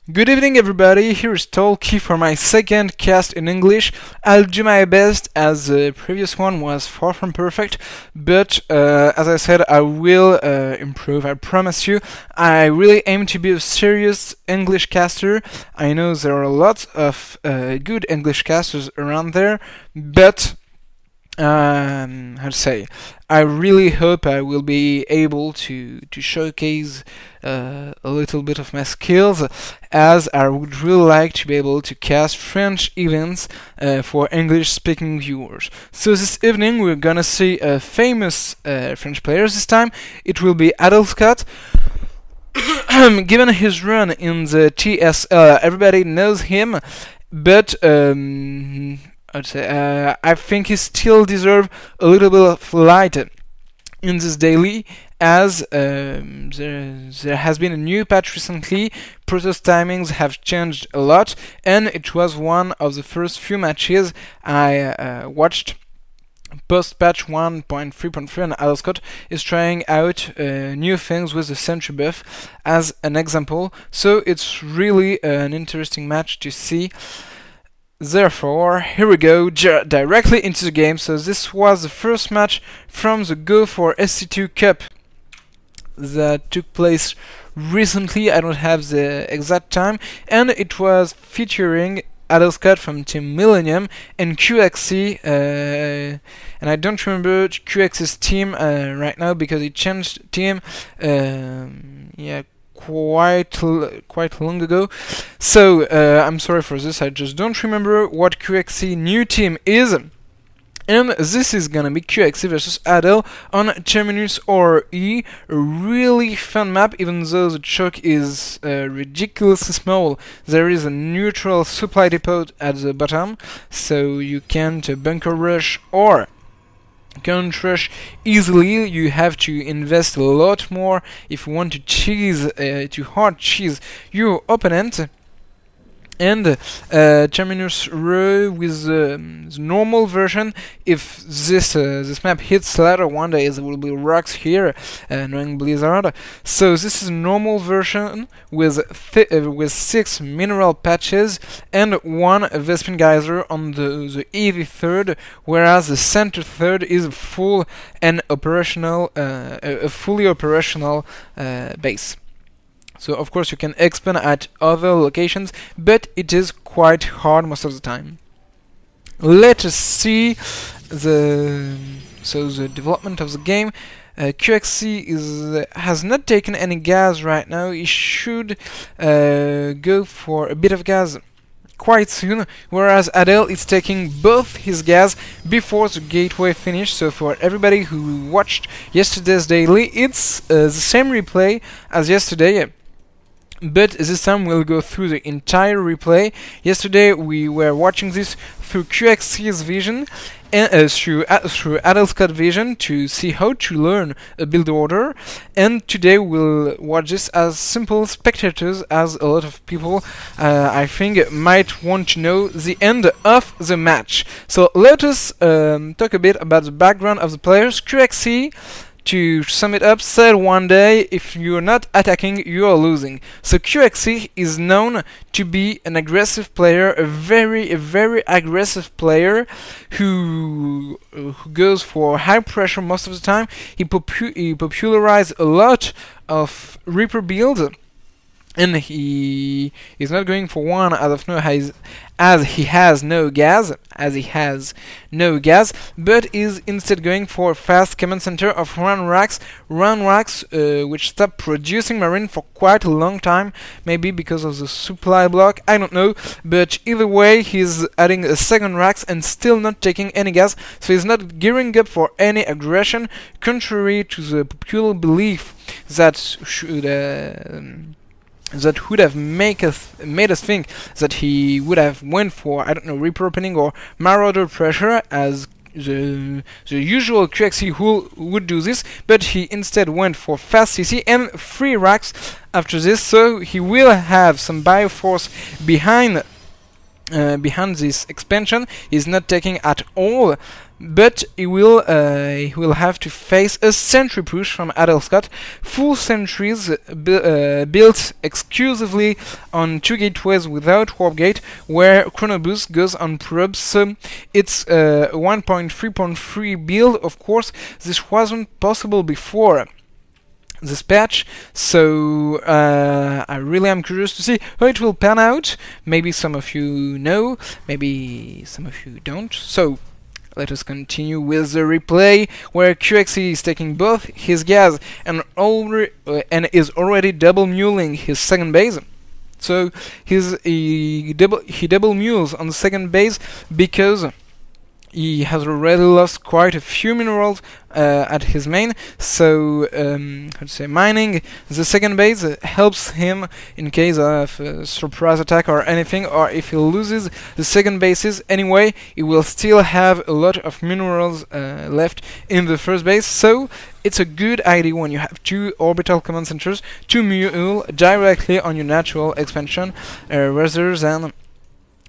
Good evening everybody, here is Tolki for my second cast in English. I'll do my best as the previous one was far from perfect, but as I said, I will improve, I promise you. I really aim to be a serious English caster. I know there are lots of good English casters around there, but how to say, I really hope I will be able to showcase a little bit of my skills, as I would really like to be able to cast French events for English-speaking viewers. So this evening we're gonna see famous French players this time. It will be Adelscott. Given his run in the TSL, everybody knows him, but I'd say I think he still deserves a little bit of light in this daily, as there has been a new patch recently. Protoss timings have changed a lot, and it was one of the first few matches I watched post-patch 1.3.3, and Adelscott is trying out new things with the sentry buff as an example, so it's really an interesting match to see. Therefore, here we go, directly into the game. So this was the first match from the Go for SC2 Cup that took place recently. I don't have the exact time, and it was featuring Adelscott from Team Millennium and QXC, and I don't remember QXC's team right now because he changed team quite long ago, so I'm sorry for this. I just don't remember what QXC new team is, and this is gonna be QXC versus Adel on Terminus RE. A really fun map, even though the choke is ridiculously small. There is a neutral supply depot at the bottom, so you can't bunker rush or can't rush easily. You have to invest a lot more if you want to hard cheese your opponent. And Terminus RE with the normal version, if this map hits ladder one day, there will be rocks here, knowing Blizzard. So this is a normal version with 6 mineral patches and 1 Vespin geyser on the heavy third, whereas the center third is full and operational, a fully operational base. So of course you can expand at other locations, but it is quite hard most of the time. Let us see the development of the game. QXC has not taken any gas right now. He should go for a bit of gas quite soon, whereas Adel is taking both his gas before the gateway finish. So for everybody who watched yesterday's daily, it's the same replay as yesterday, but this time we'll go through the entire replay. Yesterday we were watching this through QXC's vision and through Adelscott vision to see how to learn a build order, and today we'll watch this as simple spectators, as a lot of people I think might want to know the end of the match. So let us talk a bit about the background of the players. QXC, to sum it up, said one day, if you're not attacking, you are losing. So QXC is known to be an aggressive player, a very aggressive player who goes for high pressure most of the time. He popularized a lot of Reaper builds, and he is not going for one as of now, as he has no gas, but is instead going for fast command center of run racks, which stopped producing marine for quite a long time, maybe because of the supply block, I don't know, but either way he's adding a second racks and still not taking any gas, so he's not gearing up for any aggression, contrary to the popular belief that would have made us think that he would have went for, I don't know, Reaper opening or Marauder pressure as the usual QXC who would do this, but he instead went for fast CC and 3 racks after this, so he will have some bioforce behind this expansion. He's not taking at all but he will have to face a sentry push from Adelscott. Full sentries built exclusively on 2 gateways without warp gate, where chrono boost goes on probes. So it's a 1.3.3 build. Of course, this wasn't possible before this patch, so I really am curious to see how it will pan out. Maybe some of you know, maybe some of you don't. So let us continue with the replay, where QXC is taking both his gas and is already double muling his second base. So he double mules on the second base because he has already lost quite a few minerals at his main, so how to say, mining the second base helps him in case of surprise attack or anything, or if he loses the second bases anyway, he will still have a lot of minerals left in the first base. So it's a good idea when you have 2 orbital command centers to mule directly on your natural expansion rather than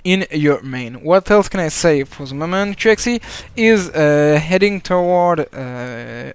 in your main. What else can I say for the moment? QXC is heading toward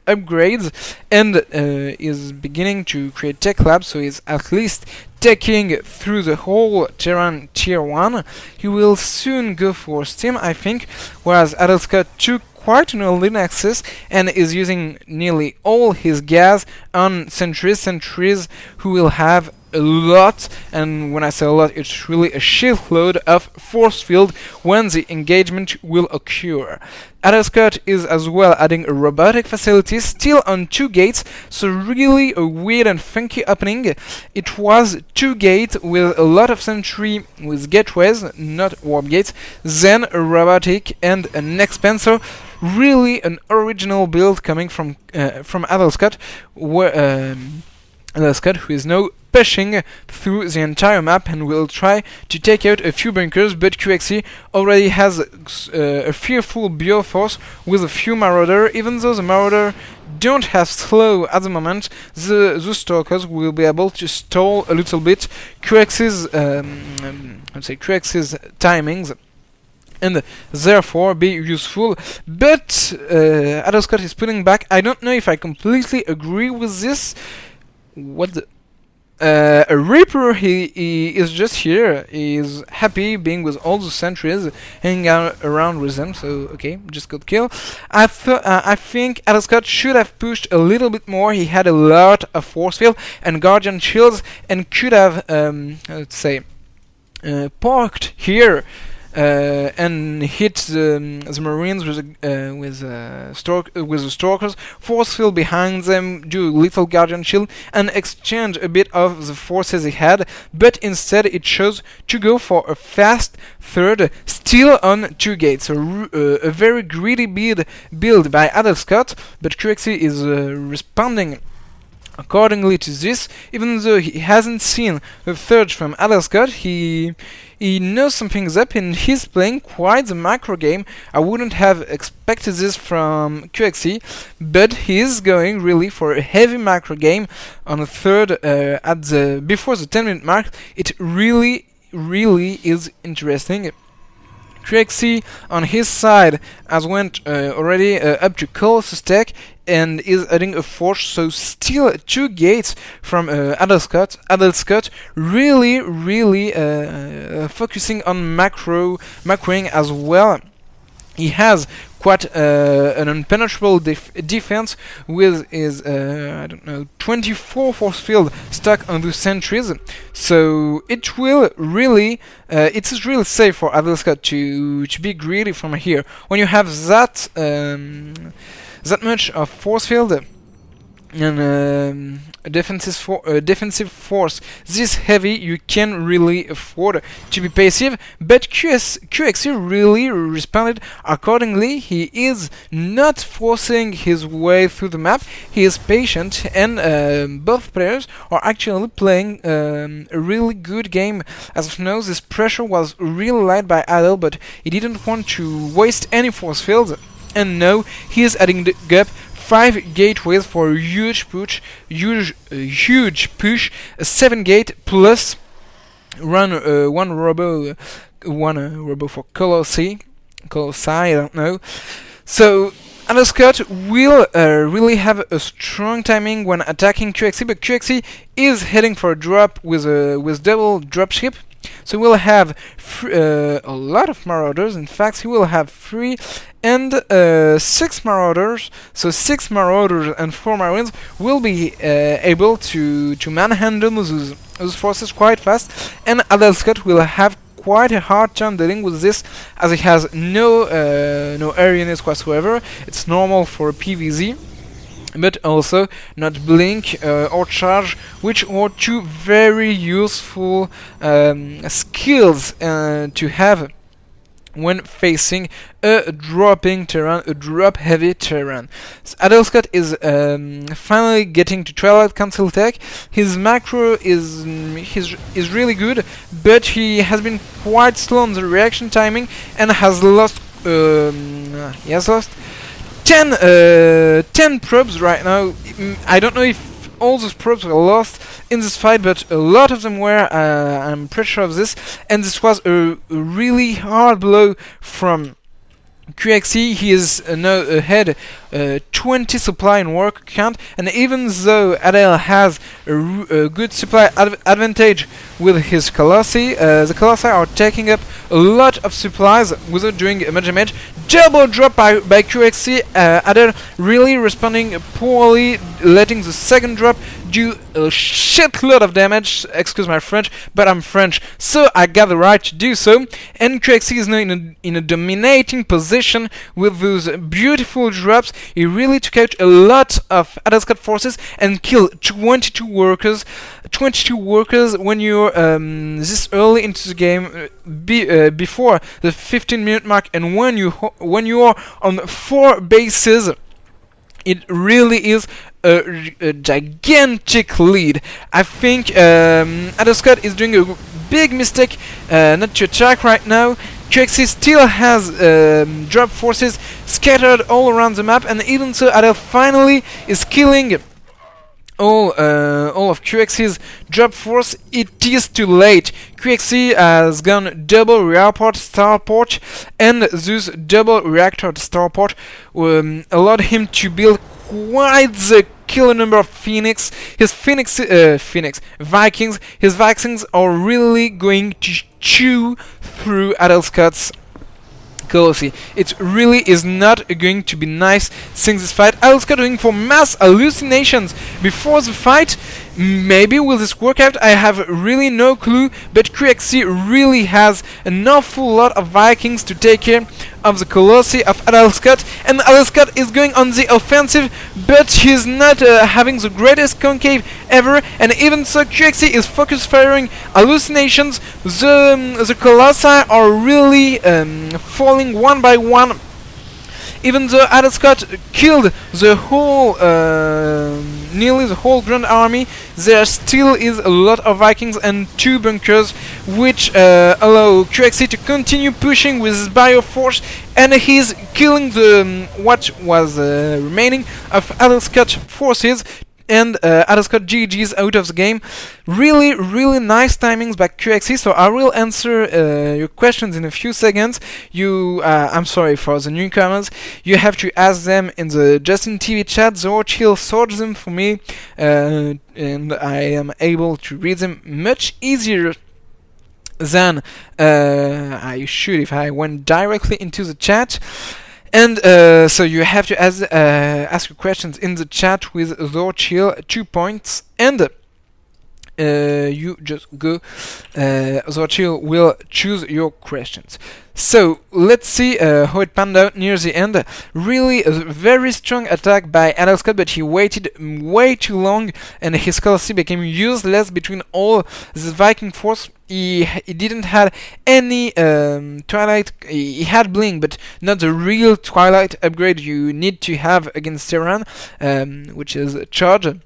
upgrades and is beginning to create tech labs, so he's at least taking through the whole Terran Tier 1. He will soon go for Steam, I think, whereas Adelscott took quite an early access and is using nearly all his gas on sentries who will have a lot, and when I say a lot, it's really a shitload of force field when the engagement will occur. Adelscott is as well adding a robotic facility still on 2 gates, so really a weird and funky opening. It was 2 gates with a lot of sentry with gateways, not warp gates, then a robotic and an expansor. Really an original build coming from Adelscott, Adelscott, who is now pushing through the entire map and will try to take out a few bunkers, but QXC already has a fearful bioforce with a few marauder. Even though the marauder don't have slow at the moment, the stalkers will be able to stall a little bit QXC's timings, and therefore be useful. But Adelscott is pulling back. I don't know if I completely agree with this. What the... a Reaper, he is just here. He is happy being with all the sentries, hanging out around with them. So okay, just got kill. I think Adelscott should have pushed a little bit more. He had a lot of force field and guardian shields, and could have let's say parked here and hit the Marines with the Stalkers, force field behind them, do little guardian shield, and exchange a bit of the forces he had. But instead, it chose to go for a fast third, still on 2 gates. A very greedy build by Adelscott, but QXC is responding accordingly to this. Even though he hasn't seen the third from Adelscott, he knows something's up and he's playing quite the macro game. I wouldn't have expected this from QXC, but he's going really for a heavy macro game on the third before the 10-minute mark. It really is interesting. QXC on his side has went already up to Colossus Tech and is adding a force, so still 2 gates from Adelscott, really focusing on macroing as well. He has quite an impenetrable defense with his, I don't know, 24 force field stuck on the sentries, so it will really, it is really safe for Adelscott to be greedy from here. When you have that much of force field and a defensive force this heavy, you can really afford to be passive. But QXC really responded accordingly. He is not forcing his way through the map. He is patient, and both players are actually playing a really good game. As of now, this pressure was really light by Adel, but he didn't want to waste any force fields, and now he is adding the gap 5 gateways for a huge push, a 7 gate plus one robo for Colossi, I don't know. So Adelscott will really have a strong timing when attacking QXC, but QXC is heading for a drop with double dropship. So we'll have a lot of Marauders. In fact, he will have 3 and 6 Marauders. So 6 Marauders and 4 Marines will be able to manhandle those forces quite fast. And Adelscott will have quite a hard time dealing with this, as he has no aerialness whatsoever. It's normal for PvZ. But also not blink or charge, which are two very useful skills to have when facing a dropping terrain, a drop heavy terrain. So Adelscott is finally getting to Twilight Council tech. His macro is really good, but he has been quite slow on the reaction timing and has lost 10 probes right now. I don't know if all those probes were lost in this fight, but a lot of them were. I'm pretty sure of this, and this was a really hard blow from QXC. He is now ahead 20 supply in work count, and even though Adel has a good supply advantage with his Colossi, the Colossi are taking up a lot of supplies without doing much damage. Double drop by QXC, Adel really responding poorly, letting the second drop do a shitload of damage. Excuse my French, but I'm French, so I got the right to do so. And QXC is now in a dominating position with those beautiful drops. He really took out a lot of Adelscott forces and killed 22 workers. 22 workers when you're this early into the game, before the 15-minute mark, and when you are on 4 bases. It really is a gigantic lead. I think Adelscott is doing a big mistake not to attack right now. QXC still has drop forces scattered all around the map, and even so, Adel finally is killing all of QXC's drop force. It is too late. QXC has gone double rearport starport, and this double reactor starport allowed him to build quite the killer number of Phoenix. His Vikings. His Vikings are really going to chew through Adelscott's Colossi. It really is not going to be nice seeing this fight. Adelscott going for mass hallucinations before the fight. Maybe will this work out? I have really no clue, but QXC really has an awful lot of Vikings to take care of the Colossi of Adelscott, and Adelscott is going on the offensive, but he's not having the greatest concave ever, and even so QXC is focus firing hallucinations. The Colossi are really falling one by one. Even though Adelscott killed the whole, nearly the whole Grand Army, there still is a lot of Vikings and 2 bunkers, which allow QXC to continue pushing with his Bioforce, and he's killing the what was remaining of Adelscott forces. And Adelscott GG's out of the game. Really, really nice timings by QXC. So I will answer your questions in a few seconds. I'm sorry for the newcomers. You have to ask them in the Justin TV chat. Zorchill sorts them for me, and I am able to read them much easier than I should if I went directly into the chat. And so you have to ask your questions in the chat with Zorchill 2 points, and you just go. Zorchill will choose your questions. So let's see how it panned out near the end. Really a very strong attack by Adelscott, but he waited way too long, and his Colossi became useless between all this Viking force. He didn't have any Twilight. He had Blink, but not the real Twilight upgrade you need to have against Terran, which is Charge,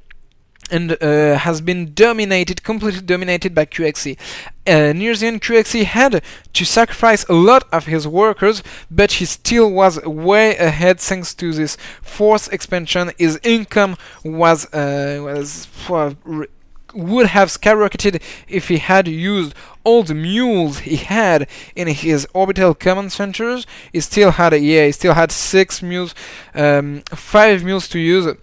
and has been completely dominated by QXC. Near the end, QXC had to sacrifice a lot of his workers, but he still was way ahead thanks to this force expansion. His income was would have skyrocketed if he had used all the mules he had in his orbital command centers. He still had 6 mules, 5 mules to use.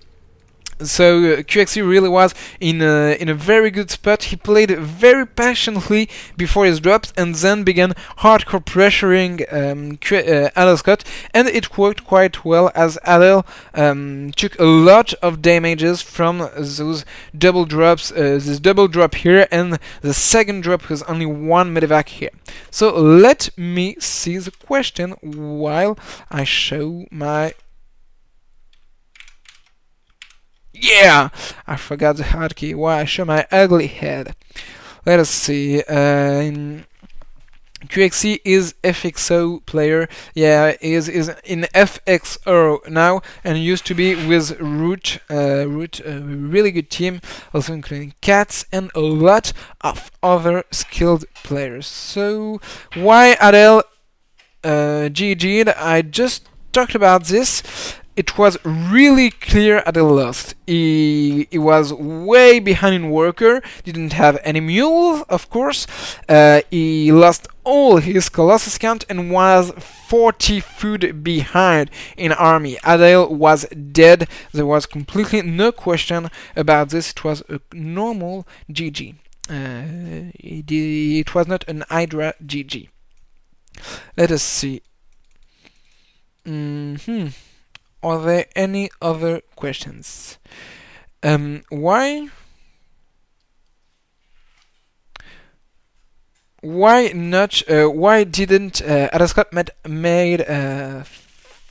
So QXC really was in a very good spot. He played very passionately before his drops and then began hardcore pressuring Adelscott, and it worked quite well as Adel took a lot of damages from those double drops, this double drop here and the second drop with only one medevac here. So let me see the question while I show my... Yeah! I forgot the hotkey. Why I show my ugly head. Let us see. QXC is FXO player. Yeah, is in FXO now and used to be with Root. Root, a really good team, also including Cats and a lot of other skilled players. So why Adel GG'd? I just talked about this. It was really clear Adel lost. He was way behind in worker, didn't have any mules, of course. He lost all his Colossus count and was 40 food behind in army. Adel was dead. There was completely no question about this. It was a normal GG. It was not an Hydra GG. Let us see. Are there any other questions? Why not? Why didn't Adelscott made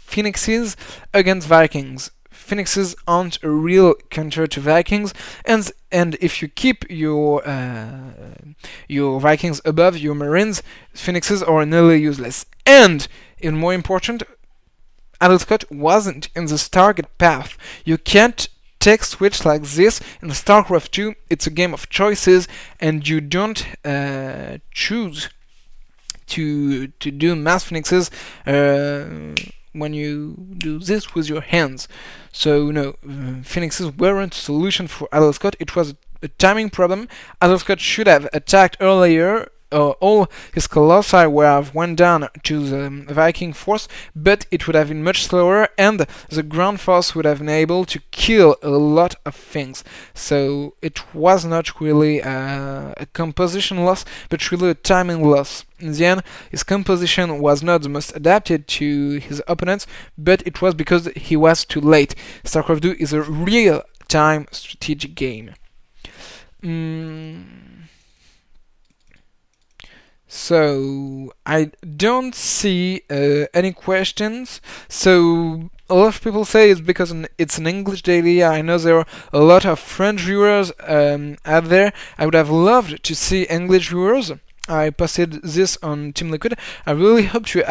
Phoenixes against Vikings? Phoenixes aren't a real counter to Vikings, and if you keep your Vikings above your Marines, Phoenixes are nearly useless. And even more important, Adelscott wasn't in this target path. You can't take switch like this in StarCraft 2. It's a game of choices, and you don't choose to do mass phoenixes when you do this with your hands. So no, phoenixes weren't a solution for Adelscott. It was a timing problem. Adelscott should have attacked earlier. All his colossi would have went down to the Viking force, but it would have been much slower, and the ground force would have been able to kill a lot of things. So it was not really a composition loss, but really a timing loss. In the end, his composition was not the most adapted to his opponents, but it was because he was too late. StarCraft 2 is a real-time strategic game. So I don't see any questions. So a lot of people say it's because it's an English daily. I know there are a lot of French viewers out there. I would have loved to see English viewers. I posted this on Team Liquid. I really hope to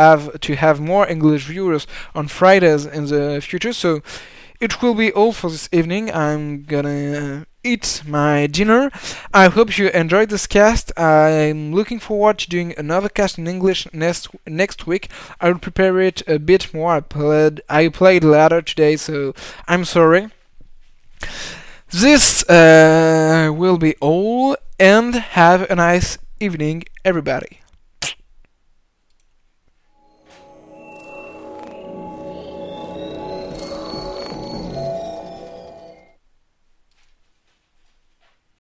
have more English viewers on Fridays in the future. So it will be all for this evening. I'm gonna eat my dinner. I hope you enjoyed this cast. I'm looking forward to doing another cast in English next week. I will prepare it a bit more. I played later today, so I'm sorry. This will be all, and have a nice evening, everybody.